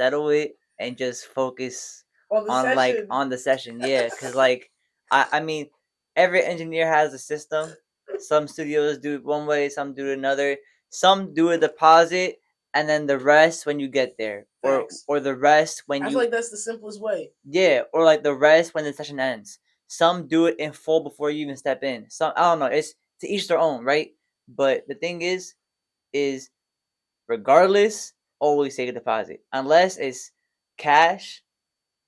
settle it and just focus On the on like session. on the session. Yeah, because like I mean, every engineer has a system. Some studios do it one way, some do it another. Some do a deposit and then the rest when you get there, Facts. or the rest when I feel you like that's the simplest way. yeah, or like the rest when the session ends. Some do it in full before you even step in. Some I don't know. It's to each their own, right? But the thing is regardless, always take a deposit unless it's cash.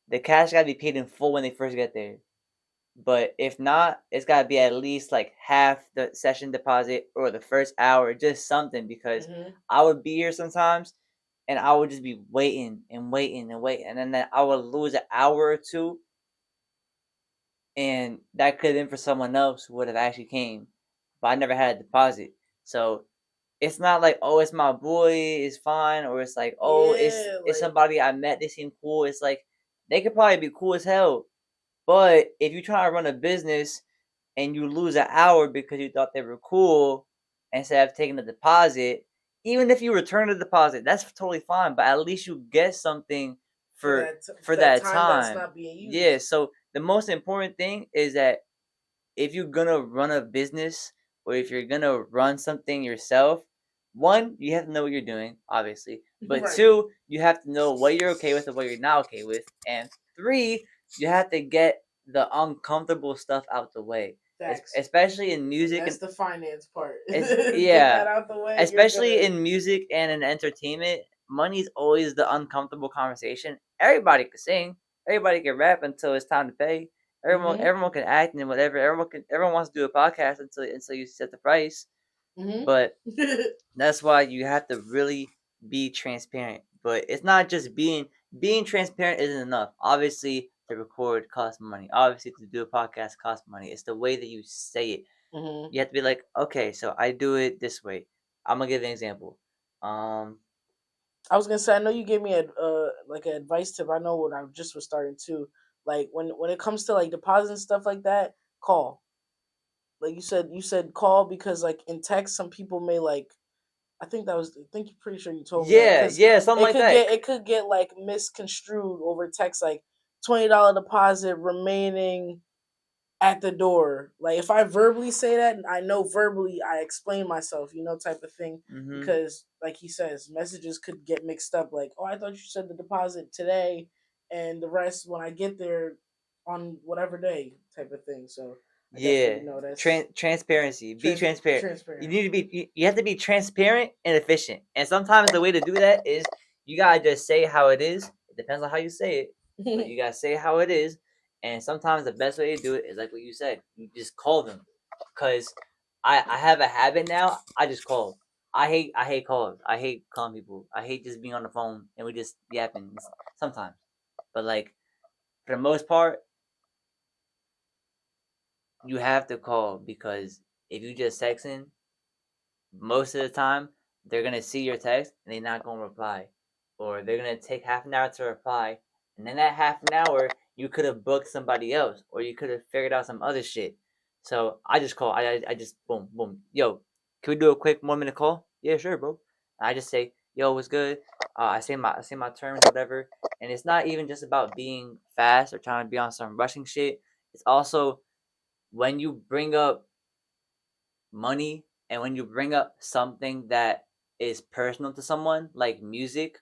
The cash gotta be paid in full when they first get there. But if not, it's gotta be at least like half the session deposit or the first hour, just something. Because I would be here sometimes, and I would just be waiting and waiting and waiting, and then I would lose an hour or two, and that could have been for someone else who would have actually came, but I never had a deposit. So it's not like, oh, it's my boy, it's fine, or it's like, oh, Yeah, it's like somebody I met, they seem cool. It's like they could probably be cool as hell, but if you try to run a business and you lose an hour because you thought they were cool instead of taking the deposit, even if you return the deposit, that's totally fine. But at least you get something for for for that that time that's time. not being Yeah. used. So the most important thing is that if you're gonna run a business or if you're gonna run something yourself, one, you have to know what you're doing, obviously. But Right. two, you have to know what you're okay with and what you're not okay with. And three, you have to get the uncomfortable stuff out the way. Facts. Especially in And music that's and the finance part. Get yeah, that out the way. You're especially good. in music and in entertainment, money's always the uncomfortable conversation. Everybody can sing, everybody can rap until it's time to pay. Everyone can act and whatever. Everyone wants to do a podcast until you set the price. But that's why you have to really be transparent. But it's not just being transparent isn't enough. Obviously, to record costs money. Obviously, to do a podcast costs money. It's the way that you say it. You have to be like, okay, so I do it this way. I'm gonna give an example. Um, I was gonna say, I know you gave me a like an advice tip. I know what I just was starting to like when it comes to like deposits and stuff like that. Call, like you said call, because like in text some people may like, I think you're pretty sure you told me that, yeah, because yeah, something like that. it could get like misconstrued over text, like $20 deposit remaining at the door. Like if I verbally say that, I know verbally I explain myself, type of thing. Mm-hmm. Because like he says, messages could get mixed up. Like, oh, I thought you said the deposit today, and the rest when I get there on whatever day, type of thing. So I Yeah, definitely know that's transparency. Be transparent. You transparent. need to be. You have to be transparent and efficient. And sometimes the way to do that is you gotta just say how it is. It depends on how you say it, but you gotta say how it is. And sometimes the best way to do it is like what you said. You just call them, cause I have a habit now. I just call. I hate calls. I hate calling people. I hate just being on the phone and we just yapping sometimes. But like for the most part, you have to call because if you just texting, most of the time they're gonna see your text and they're not gonna reply, or they're gonna take half an hour to reply, and then that half an hour you could have booked somebody else, or you could have figured out some other shit. So I just call. I just boom boom. Yo, can we do a quick 1 minute call? Yeah, sure, bro. I just say, yo, what's good? I say my terms, whatever. And it's not even just about being fast or trying to be on some rushing shit. It's also when you bring up money and when you bring up something that is personal to someone like music,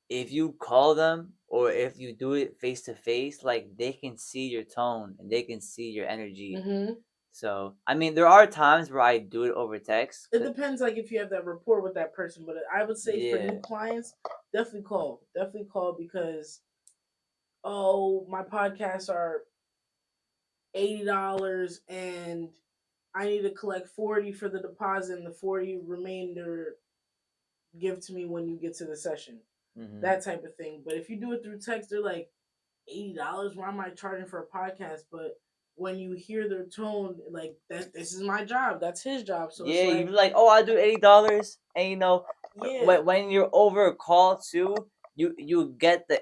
if you call them or if you do it face to face, like they can see your tone and they can see your energy. hmm So I mean there are times where I do it over text. It depends, like if you have that rapport with that person. But I would say for Yeah. new clients, definitely call, because oh, my podcasts are $80 and I need to collect 40 for the deposit, and the 40 remainder give to me when you get to the session. Mm-hmm. That type of thing. But if you do it through text, they're like $80. Why am I charging for a podcast? But when you hear their tone, like that, this is my job. That's his job. So it's Yeah, you be like, like, oh, I do $80, and yeah, when you're over a call too, you get the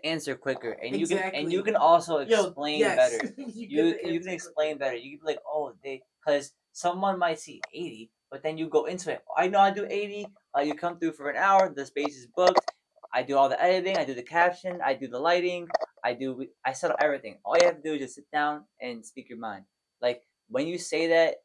answer quicker, and you exactly. can also Yo, explain yes, better. you get the You can answer quicker. explain better. You can be like, oh, they because someone might see 80, but then you go into it. I know I do 80. You come through for an hour. The space is booked. I do all the editing, I do the caption, I do the lighting, I set up everything. All you have to do is just sit down and speak your mind. Like when you say that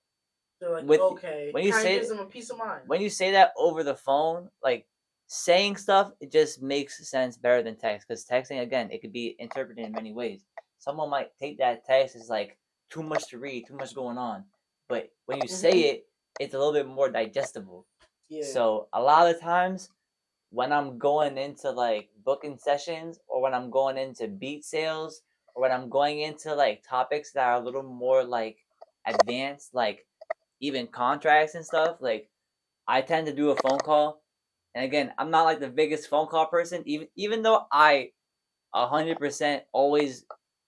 They're like, with okay, when you kind of say gives them a peace of mind. when you say that over the phone, like saying stuff, it just makes sense better than text. Because texting, again, it could be interpreted in many ways. Someone might take that text as like too much to read, too much going on. But when you say it, it's a little bit more digestible. Yeah. So a lot of times when I'm going into like booking sessions or when I'm going into beat sales or when I'm going into like topics that are a little more like advanced, like even contracts and stuff, like I tend to do a phone call. And again, I'm not like the biggest phone call person, even though I 100% always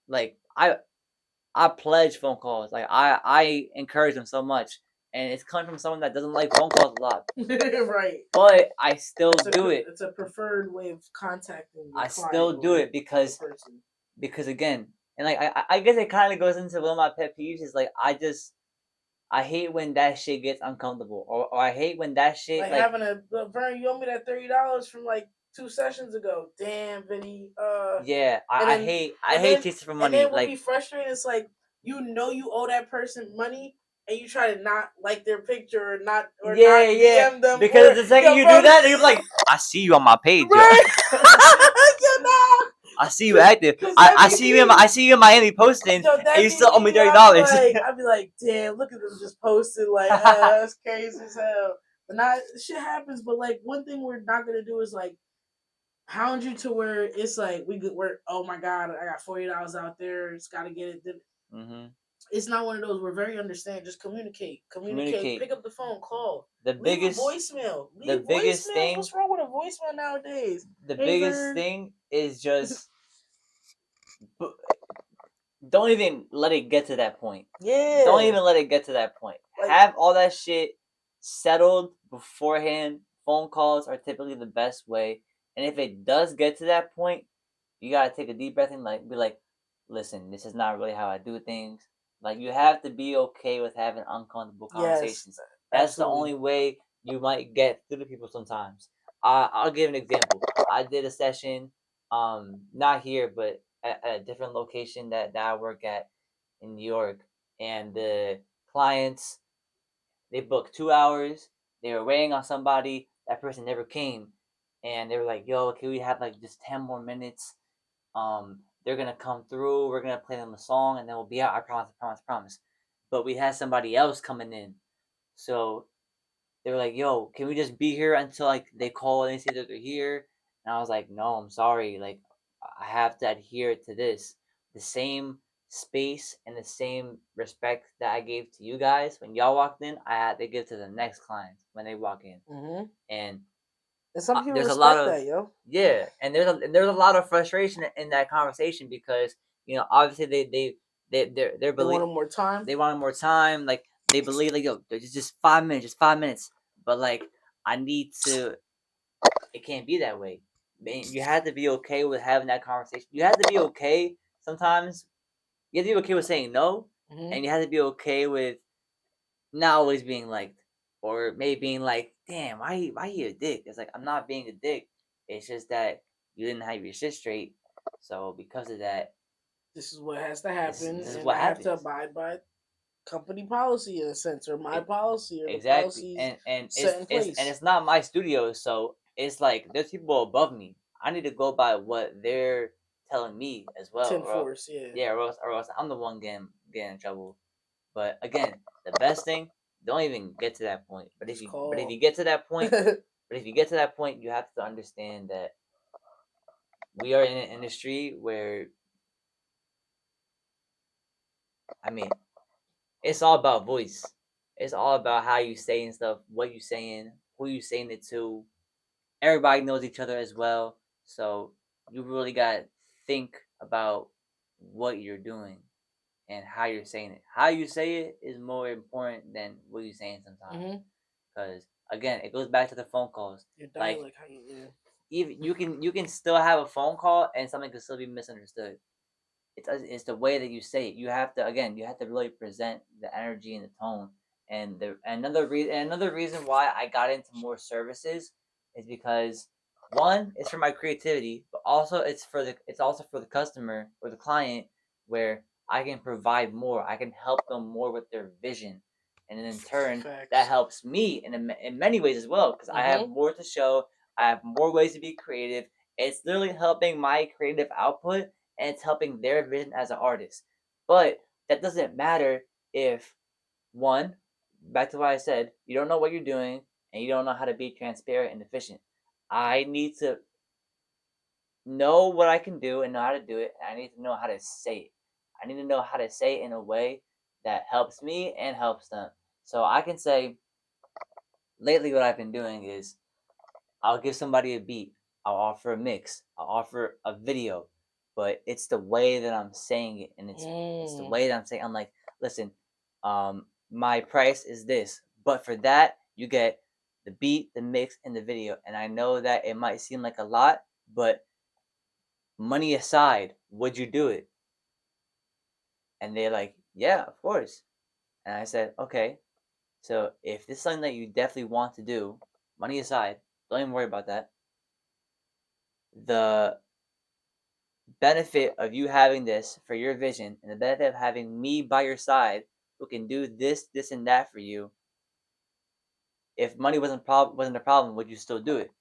like I pledge phone calls. Like I encourage them so much. And it's coming from someone that doesn't like phone calls a lot. Right. But I still do it. It's a preferred way of contacting your I client still do it because again, and like I guess it kind of goes into one of my pet peeves is like I hate when that shit gets uncomfortable, or I hate when that shit like having a Vern, you owe me that $30 from like 2 sessions ago. Damn, Vinny. Yeah, I hate chasing for money. And then what be frustrating is like you owe that person money, and you try to not like their picture or not DM them because the second you do that, you're like, I see you on my page, right? I see you active. I see you in Miami posting, and you still owe me $30. I'd be like, damn, look at them just posted. Like, that's crazy as hell. But not shit happens. But like, one thing we're not gonna do is like hound you to where it's like we're oh my god, I got $40 out there. It's got to get it. Mm-hmm. It's not one of those. We're very understanding. Just communicate. Pick up the phone. Call. Leave a voicemail. Leave biggest voicemails. Thing. What's wrong with a voicemail nowadays? The biggest thing is just don't even let it get to that point. Yeah. Don't even let it get to that point. Like, have all that shit settled beforehand. Phone calls are typically the best way. And if it does get to that point, you gotta take a deep breath and like be like, listen, this is not really how I do things. Like you have to be okay with having uncomfortable conversations. Yes, that's absolutely the only way you might get through to people sometimes. I'll give an example. I did a session, not here, but at a different location that I work at in New York, and the clients, they booked 2 hours. They were waiting on somebody. That person never came, and they were like, "Yo, can we have like just 10 more minutes? They're gonna come through. We're gonna play them a song, and then we'll be out. I promise, I promise, I promise." But we had somebody else coming in, so they were like, "Yo, can we just be here until like they call and they say that they're here?" And I was like, "No, I'm sorry. Like, I have to adhere to this. The same space and the same respect that I gave to you guys when y'all walked in, I had to give to the next client when they walk in." Mm-hmm. And some people there's a lot of that, yo. Yeah, and there's a lot of frustration in that conversation because obviously they're they wanted more time. They wanted more time. Like they believe like yo, just 5 minutes, just 5 minutes. But like I need to. It can't be that way. Man, you have to be okay with having that conversation. You have to be okay sometimes. You have to be okay with saying no, and you have to be okay with not always being liked, or maybe being like, "Damn, why you a dick?" It's like I'm not being a dick. It's just that you didn't have your shit straight. So because of that, this is what has to happen. This is what happens. I have to abide by company policy in a sense, or my policy, or exactly. And it's not my studio, so it's like there's people above me. I need to go by what they're telling me as well. Or else I'm the one getting in trouble. But again, the best thing, don't even get to that point. But if you get to that point, you have to understand that we are in an industry where, I mean, it's all about voice. It's all about how you saying stuff, what you saying, who you saying it to. Everybody knows each other as well, so you really gotta think about what you're doing and how you're saying it. How you say it is more important than what you're saying sometimes. Because again, it goes back to the phone calls. Your dialect, like how even you can still have a phone call and something can still be misunderstood. It's the way that you say it. You have to really present the energy and the tone. And another reason why I got into more services is because one is for my creativity, but also it's also for the customer or the client, where I can provide more. I can help them more with their vision, and then in turn that Facts. helps me in many ways as well, because I have more to show. I have more ways to be creative. It's literally helping my creative output, and it's helping their vision as an artist. But that doesn't matter if, one, back to what I said, you don't know what you're doing and you don't know how to be transparent and efficient. I need to know what I can do and know how to do it. And I need to know how to say it. I need to know how to say it in a way that helps me and helps them. So I can say, lately, what I've been doing is I'll give somebody a beat, I'll offer a mix, I'll offer a video, but it's the way that I'm saying it, and it's the Mm. way that I'm saying. I'm like, listen, my price is this, but for that you get the beat, the mix, and the video. And I know that it might seem like a lot, but money aside, would you do it? And they're like, yeah, of course. And I said, okay, so if this is something that you definitely want to do, money aside, don't even worry about that. The benefit of you having this for your vision, and the benefit of having me by your side who can do this, this, and that for you. If money wasn't a problem, would you still do it?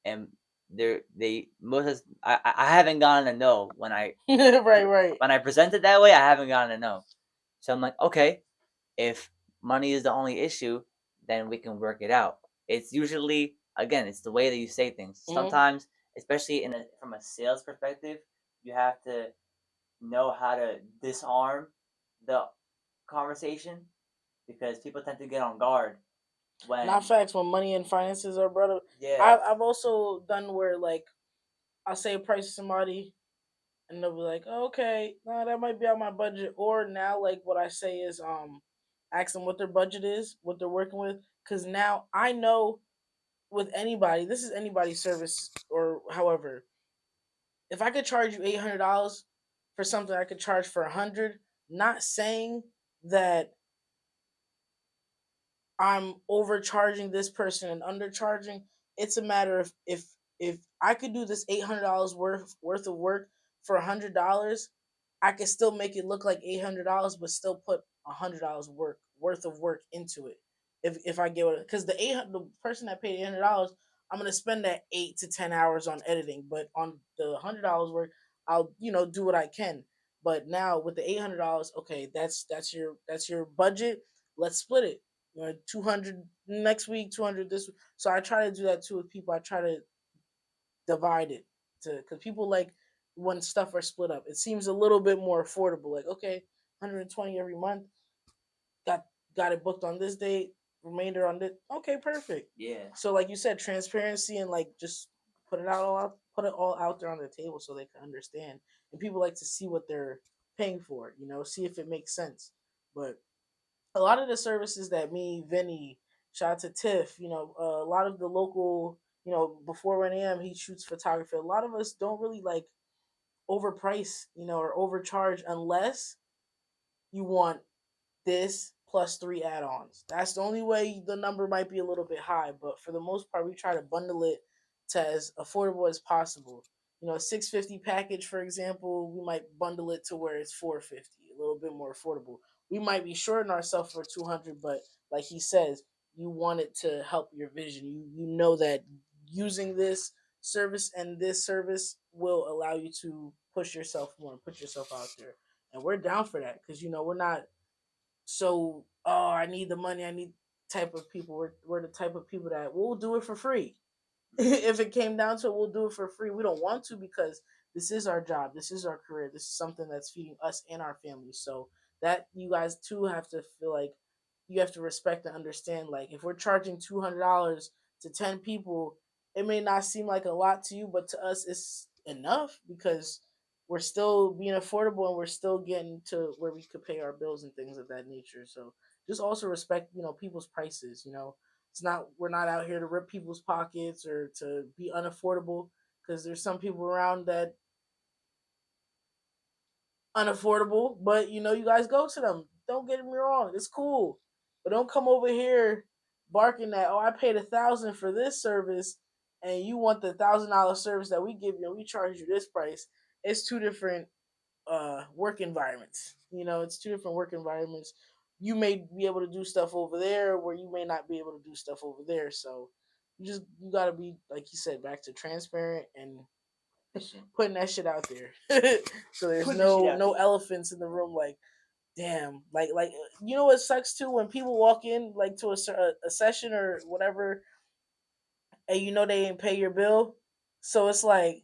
And they most of, I haven't gotten a no when Right. I present it that way. I haven't gotten a no. So I'm like, okay, if money is the only issue, then we can work it out. It's usually, again, it's the way that you say things. Mm-hmm. Sometimes, especially from a sales perspective, you have to know how to disarm the conversation, because people tend to get on guard Not when, facts when money and finances are brought up. yeah, I've also done where like I'll say a price to somebody and they'll be like, oh, okay, no, that might be out my budget. Or now like what I say is ask them what their budget is, what they're working with. Cause now I know with anybody, this is anybody's service or however, if I could charge you $800 for something I could charge for 100, not saying that I'm overcharging this person and undercharging. It's a matter of if I could do this $800 worth of work for $100, I could still make it look like $800, but still put $100 worth of work into it. If I get it, because the person that paid $800, I'm gonna spend that 8 to 10 hours on editing, but on the $100 work, I'll do what I can. But now with the $800, okay, that's your budget. Let's split it. 200 next week, 200 this week. So I try to do that too with people. I try to divide it to because people like when stuff are split up. It seems a little bit more affordable. Like okay, 120 every month. Got got it booked on this date. Remainder on this. Okay, perfect. yeah, So like you said, transparency and like just put it all out there on the table so they can understand. And people like to see what they're paying for. See if it makes sense. But a lot of the services that me, Vinny, shout out to Tiff, a lot of the local, before 1 a.m. he shoots photography. A lot of us don't really like overprice, or overcharge unless you want this plus three add-ons. That's the only way the number might be a little bit high, but for the most part, we try to bundle it to as affordable as possible. A 650 package, for example, we might bundle it to where it's 450, a little bit more affordable. We might be shorting ourselves for 200, but like he says, you want it to help your vision. You know that using this service and this service will allow you to push yourself more and put yourself out there. And we're down for that because we're not so I need the money, I need type of people. We're the type of people that will do it for free. If it came down to it, we'll do it for free. We don't want to because this is our job, this is our career, this is something that's feeding us and our families. So that you guys too have to feel like you have to respect and understand. Like if we're charging $200 to 10 people, it may not seem like a lot to you, but to us it's enough because we're still being affordable and we're still getting to where we could pay our bills and things of that nature. So just also respect, people's prices. It's not we're not out here to rip people's pockets or to be unaffordable because there's some people around that unaffordable, but you guys go to them. Don't get me wrong, it's cool, but don't come over here barking that I paid 1,000 for this service and you want the $1,000 service that we give you, and we charge you this price. It's two different work environments. It's two different work environments. You may be able to do stuff over there where you may not be able to do stuff over there. So you gotta be, like you said, back to transparent and putting that shit out there. So there's no elephants in the room. Like, damn, like what sucks too, when people walk in like to a session or whatever, and they ain't pay your bill. So it's like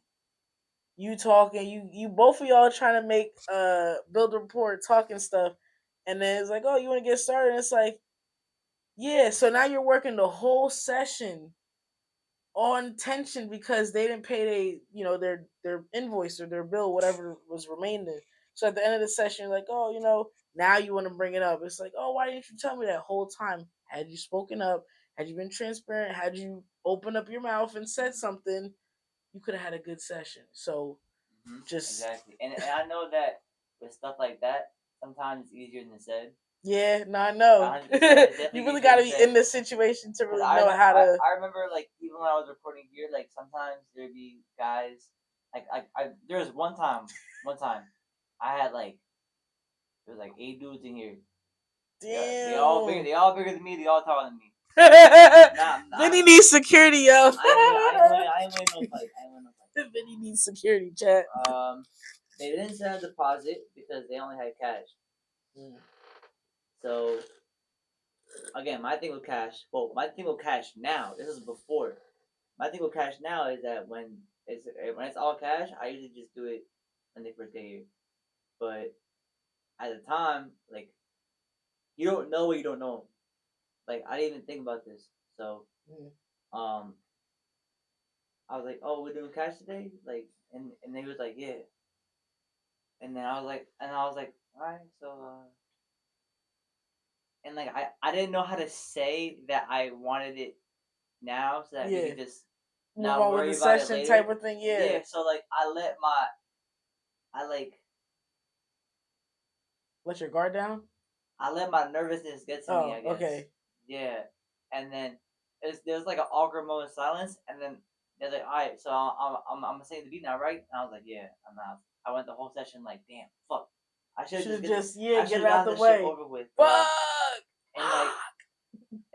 you talking, you both of y'all trying to make build a rapport, talking stuff, and then it's like, oh, you want to get started? And it's like, yeah. So now you're working the whole session on tension because they didn't pay their invoice or their bill, whatever was remaining. So at the end of the session, you're like, oh, now you want to bring it up. It's like, oh, why didn't you tell me that whole time? Had you spoken up, had you been transparent, had you opened up your mouth and said something, you could have had a good session. So just exactly, and I know that with stuff like that, sometimes it's easier than said. Yeah, no, I know. You really got to be in this situation to really know how to. I remember, like, even when I was recording here, like, sometimes there'd be guys, there was one time, I had, like, there was, like, 8 dudes in here. Damn. Yeah, they all bigger than me, they all taller than me. Vinny needs security, yo. I ain't winning no fight. Vinny needs security, chat. They didn't send a deposit because they only had cash. So, again, my thing with cash now, this is before. My thing with cash now is that when it's all cash, I usually just do it when they first get here. But at the time, like, you don't know what you don't know. Like, I didn't even think about this. So, I was like, oh, we're doing cash today? Like, and they was like, yeah. And then I was like, all right, so, and like, I didn't know how to say that I wanted it now, so that we could just not worry about it later. Type of thing, yeah. Yeah, so like, let your guard down. I let my nervousness get to me, I guess. Okay. Yeah, and then there was like an awkward moment of silence, and then they're like, all right, so I'm gonna say the beat now, right? And I was like, yeah, I'm not. I went the whole session like, damn, fuck. I should just get it out the way. Shit over with. Fuck.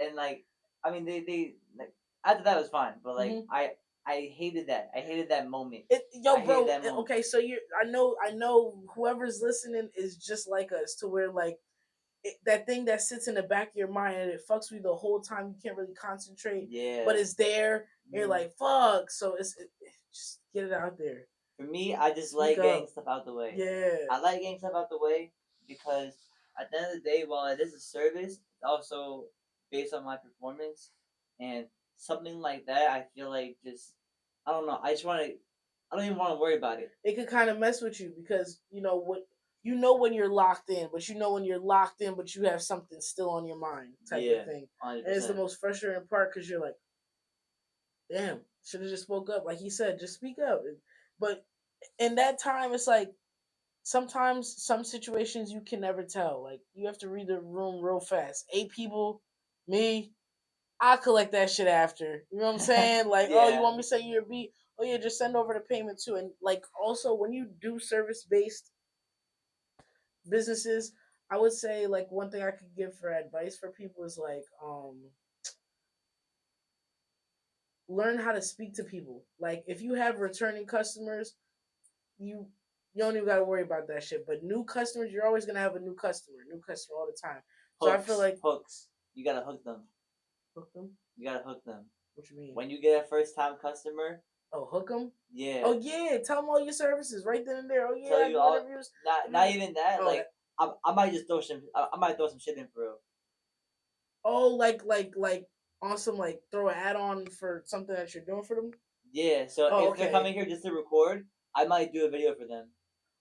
And like, I mean, they like, after that was fine, but like, I hated that. I hated that moment. Bro. Okay, so I know whoever's listening is just like us, to where like that thing that sits in the back of your mind and it fucks with you the whole time. You can't really concentrate. Yeah. But it's there. You're like, fuck. So it's just get it out there. For me, I just like getting stuff out the way. Yeah. I like getting stuff out the way because at the end of the day, while it is a service, it's also based on my performance, and something like that, I feel like just, I don't know. I don't even want to worry about it. It could kind of mess with you because when you're locked in, but when you're locked in, but you have something still on your mind, type of thing. 100%. And it's the most frustrating part because you're like, damn, should have just spoke up. Like he said, just speak up. But in that time, it's like sometimes some situations you can never tell. Like you have to read the room real fast. 8 people, me, I collect that shit after. You know what I'm saying? Like, oh, you want me to say your beat? Oh yeah, just send over the payment too. And like also when you do service based businesses, I would say like one thing I could give for advice for people is like learn how to speak to people. Like if you have returning customers, you don't even gotta worry about that shit. But new customers, you're always gonna have a new customer all the time. So I feel like hooks. You gotta hook them. Hook them? You gotta hook them. What you mean? When you get a first time customer. Oh, hook them? Yeah. Oh yeah, tell them all your services right then and there. Oh yeah, I do interviews. Not even that. Like I might just throw some. I might throw some shit in for real. Oh, like on some like throw an add on for something that you're doing for them. Yeah. So if they're coming here just to record, I might do a video for them.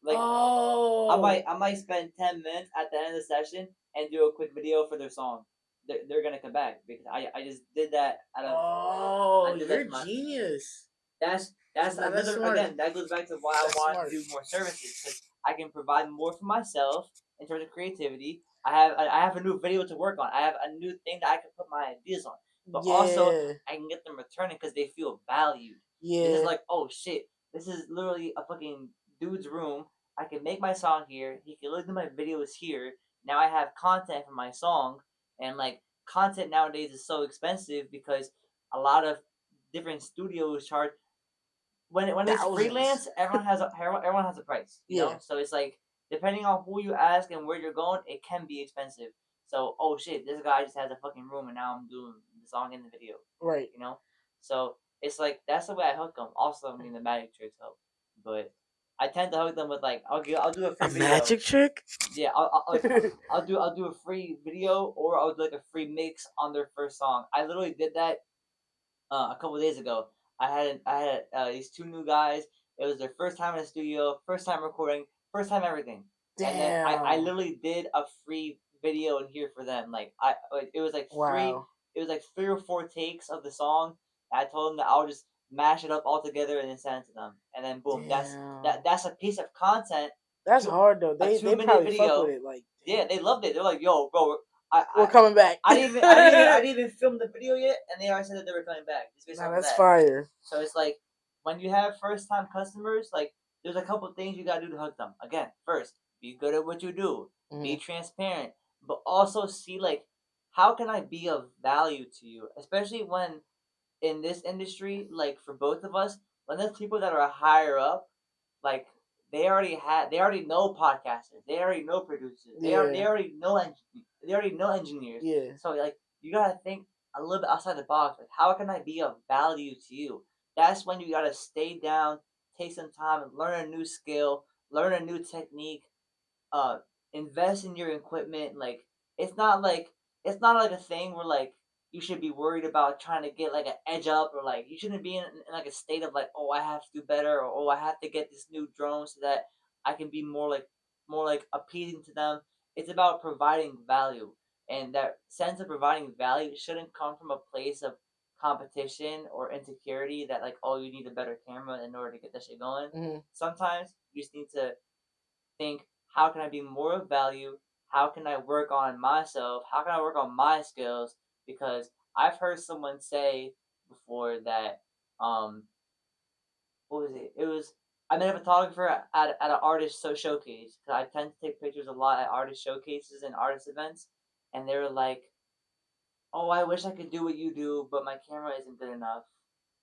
Like I might spend 10 minutes at the end of the session and do a quick video for their song. They're gonna come back because I just did that. You're genius. That's again, that goes back to why I want to do more services, because I can provide more for myself in terms of creativity. I have a new video to work on. I have a new thing that I can put my ideas on. but also Yeah. I can get them returning because they feel valued. This is Yeah. like, oh shit, this is literally a fucking dude's room. I can make my song here. He can listen to my videos here. Now I have content for my song, and like content nowadays is so expensive because a lot of different studios charge when it's Thousands. freelance, everyone has a price, you know. Yeah. So it's like depending on who you ask and where you're going, it can be expensive. So oh shit, this guy just has a fucking room and now I'm doing the song in the video, Right. you know. So it's like that's the way I hook them. Also, I mean the magic tricks help, but I tend to hook them with like I'll do a A free video. magic trick? Yeah, I'll do a free video or I'll do like a free mix on their first song. I literally did that a couple days ago. I had these two new guys. It was their first time in the studio, first time recording, first time everything. And then I Damn. literally did a free video in here for them. It was like Wow. it was like 3 or 4 takes of the song. I told them that I'll just mash it up all together and then send it to them. And then boom, Damn. that's a piece of content. That's Two, hard though. a They two they minute probably fuck with video. it. Like, Yeah, damn. they loved it. They're like, "Yo, bro, I, We're I coming back. I didn't even film the video yet, and they already said that they were coming back just based Nah, off of that's that. fire. So it's like when you have first time customers, like there's a couple things you gotta do to hook them. Again, first, be good at what you do, be Hmm. transparent, but also see like how can I be of value to you, especially when in this industry, like for both of us, when there's people that are higher up, like they already know podcasters, they already know producers, Yeah. they already know engineers. Yeah. So like you gotta think a little bit outside the box. Like how can I be of value to you? That's when you gotta stay down, take some time, and learn a new skill, learn a new technique, uh invest in your equipment. Like it's not like it's not like a thing where like you should be worried about trying to get like an edge up, or like you shouldn't be in like a state of like, oh, I have to do better, or oh, I have to get this new drone so that I can be more like appeasing to them. It's about providing value, and that sense of providing value shouldn't come from a place of competition or insecurity that like, oh, you need a better camera in order to get that shit going. Hmm. Sometimes you just need to think, how can I be more of value? How can I work on myself? How can I work on my skills? Because I've heard someone say before that, um, what was it? It was I met a photographer at an artist showcase because I tend to take pictures a lot at artist showcases and artist events, and they were like, "Oh, I wish I could do what you do, but my camera isn't good enough.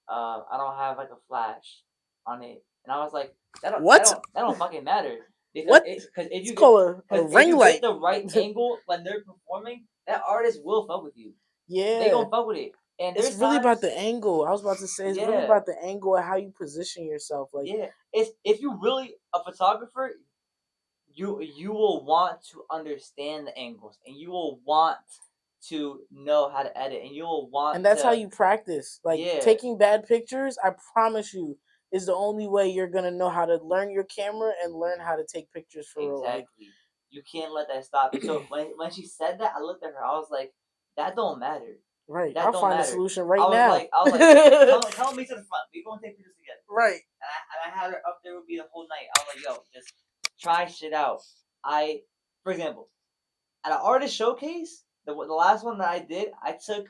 I don't have like a flash on it." And I was like, What? that don't fucking matter What? because It's called a if ring you get light. the right angle when they're performing, that artist will fuck with you. They Yeah. gonna fuck with it. And It's there's really about times, the angle. I was about to say it's really yeah, about the angle and how you position yourself. Like, yeah. It's if you really a photographer, you will want to understand the angles, and you will want to know how to edit, and you will want and that's how to, you practice. Like yeah, taking bad pictures, I promise you, is the only way you're gonna know how to learn your camera and learn how to take pictures for real. Like, exactly. You can't let that stop you. So when she said that, I looked at her. I was like, that don't matter. right, That I'll don't find a matter. solution right now. I was like, come me to the front. We gonna take pictures together. Right. And I had her up there with me the whole night. I was like, yo, just try shit out. For example, at an artist showcase, the last one that I did, I took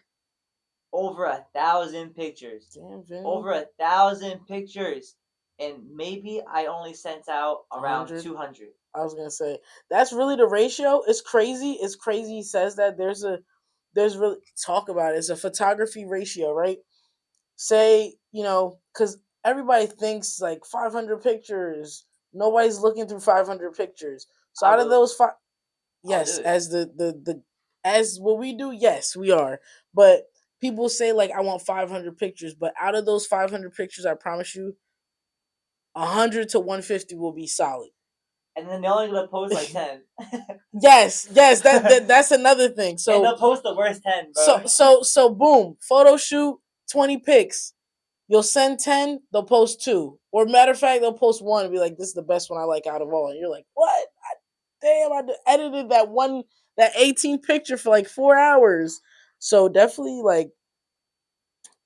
over 1,000 pictures. Damn, Vin. Over 1,000 pictures. And maybe I only sent out around 100. 200. I was gonna say that's really the ratio. It's crazy. It's crazy. He says that there's really talk about it. It's a photography ratio, right? Say because everybody thinks like 500 pictures. Nobody's looking through 500 pictures. So I'll out of do it. those five, I'll do yes, it. as the as what we do, yes, we are. But people say like I want 500 pictures, but out of those 500 pictures, I promise you, 100 to 150 will be solid. And then they're only gonna post like 10. Yes, that's another thing. And So they'll post the worst 10, so bro. so so boom, photo shoot, 20 pics. You'll send 10, they'll post two. Or matter of fact, they'll post one and be like, this is the best one I like out of all. And you're like, what? Damn, edited that 18 picture for like 4 hours. So definitely like,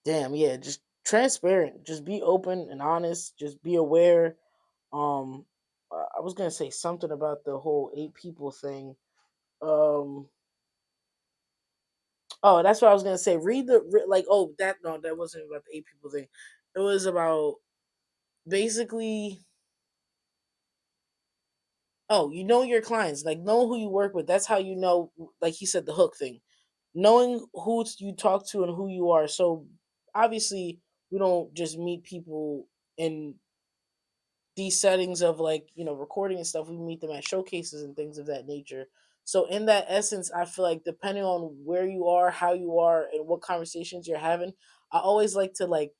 damn, yeah, just transparent. Just be open and honest. Just be aware. Um I was gonna say something about the whole 8 people thing. Um Oh, that's what I was gonna say. Read like. Oh, that no, that wasn't about the 8 people thing. It was about basically. Oh, you know your clients, like know who you work with. That's how you know. Like he said, the hook thing. Knowing who you talk to and who you are. So obviously, we don't just meet people in these settings of like recording and stuff. We meet them at showcases and things of that nature. So in that essence, I feel like depending on where you are, how you are, and what conversations you're having, I always like to like,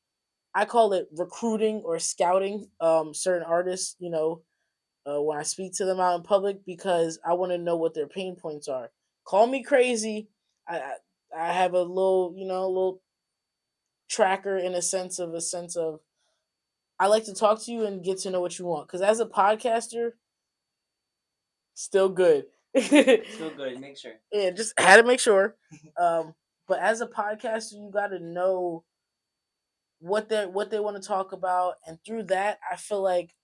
I call it recruiting or scouting certain artists, when I speak to them out in public, because I want to know what their pain points are. Call me crazy. I have a little, a little tracker in a sense of I like to talk to you and get to know what you want. Because as a podcaster, still good. Still good. Make sure. Yeah, just had to make sure. Um, but as a podcaster, you got to know what they want to talk about, and through that, I feel like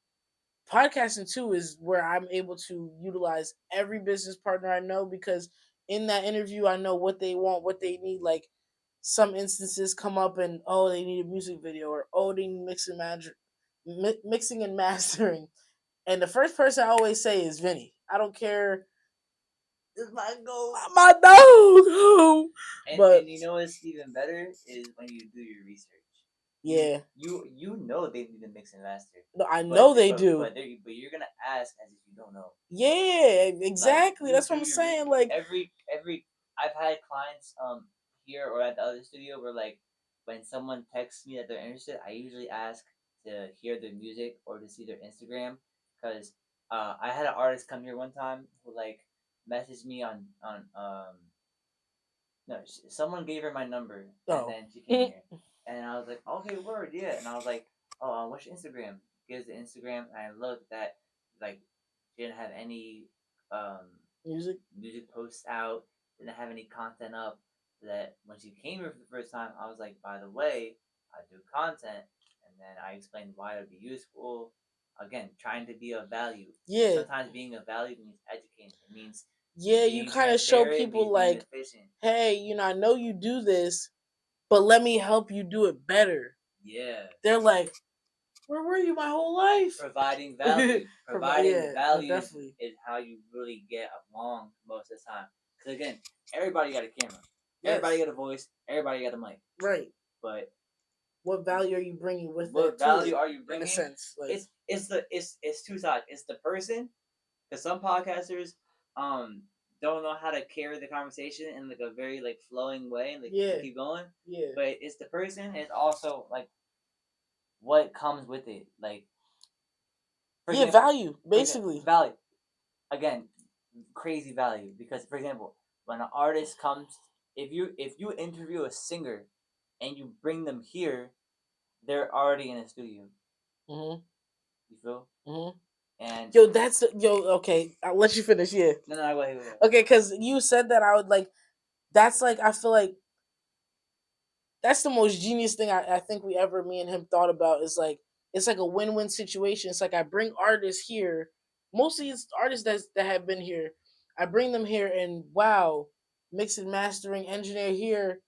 podcasting too is where I'm able to utilize every business partner I know, because in that interview I know what they want, what they need. Like some instances come up and oh they need a music video, or oh they need mixing and mastering, and the first person I always say is Vinny. I don't care. It's my goal. My dog. But And you know what's even better is when you do your research. yeah, You know they need to mix and master. no, I know they do. But you're gonna ask as if you don't know. Yeah, Like exactly. you That's do what I'm your saying. Like, every I've had clients here or at the other studio where like when someone texts me that they're interested, I usually ask to hear their music or to see their Instagram because I had an artist come here one time who like messaged me on no, someone gave her my number, and oh, then she came here, and I was like, okay, word, yeah, and I was like, oh, what's your Instagram? Gives the Instagram, and I looked at like she didn't have any um music. music posts out, didn't have any content up. That when she came here for the first time, I was like, by the way, I do content, and then I explained why it would be useful. Again, trying to be of value. And Yeah, sometimes being of value means educating. It means yeah. You being kind of show transparent. It people means being like, efficient. hey, I know you do this, but let me help you do it better. Yeah. They're like, where were you my whole life? Providing value. Providing Yeah, no, value definitely. is how you really get along most of the time. Because again, everybody got a camera. Yes, Everybody got a voice. Everybody got a mic. right. But What value are you bringing with what it to value it? are you In a bringing? sense, like, It's two sides. It's the person, because some podcasters um don't know how to carry the conversation in like a very like flowing way and like yeah, keep going. yeah, But it's the person. It's also like what comes with it. Like for yeah. example, Value, basically. value again, crazy value because for example, when an artist comes, if you interview a singer and you bring them here, they're already in a studio. Mhm, You feel? mhm. And Yo, Okay, I'll let you finish. Yeah. no, no, go ahead, go ahead. Okay, because you said that, I would like. That's like, I feel like that's the most genius thing I think me and him thought about, is like it's like a win-win situation. It's like I bring artists here, mostly it's artists that have been here. I bring them here and wow, mix and mastering engineer here.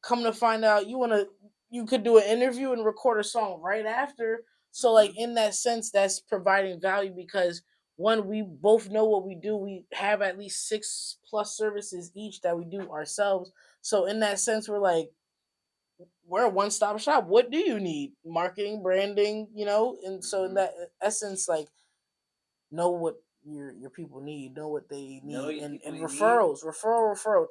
Come to find out, you could do an interview and record a song right after. So like Mm-hmm. in that sense, that's providing value, because one, we both know what we do. We have at least 6+ services each that we do ourselves. So in that sense, we're a one-stop shop. What do you need? Marketing, branding, and so in Mm-hmm. that essence, like, know what your people need, know what they Know need, your and people you need. referral.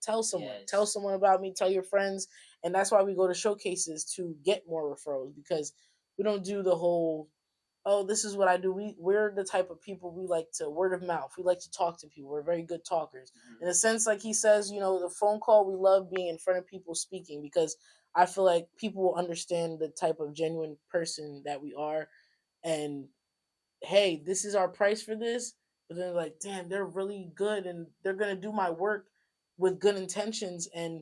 Tell someone, tell Yes. someone about me, tell your friends. And that's why we go to showcases, to get more referrals, because we don't do the whole, oh, this is what I do. We're the type of people, we like to word of mouth. We like to talk to people. We're very good talkers. Mm-hmm. In a sense, like he says, the phone call, we love being in front of people speaking, because I feel like people will understand the type of genuine person that we are. And hey, this is our price for this. But then like, damn, they're really good, and they're gonna do my work with good intentions and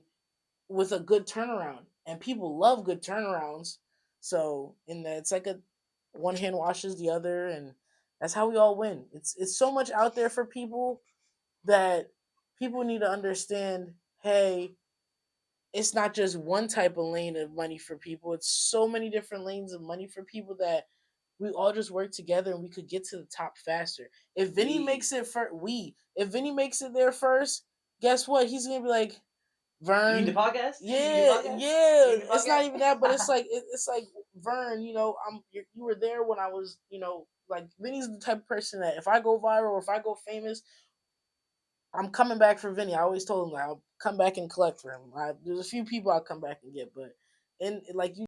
with a good turnaround. And people love good turnarounds. So in that, it's like a one hand washes the other, and that's how we all win. It's so much out there for people, that people need to understand. hey, it's not just one type of lane of money for people. It's so many different lanes of money for people that we all just work together and we could get to the top faster. If Vinny makes it if Vinny makes it there first, guess what? He's gonna be like, You mean the Vern, podcast? yeah, yeah. You mean the It's not podcast? even that, but it's like it's like Vern. You were there when I was, like Vinny's the type of person that if I go viral or if I go famous, I'm coming back for Vinny. I always told him like, I'll come back and collect for him. There's a few people I'll come back and get, but and like you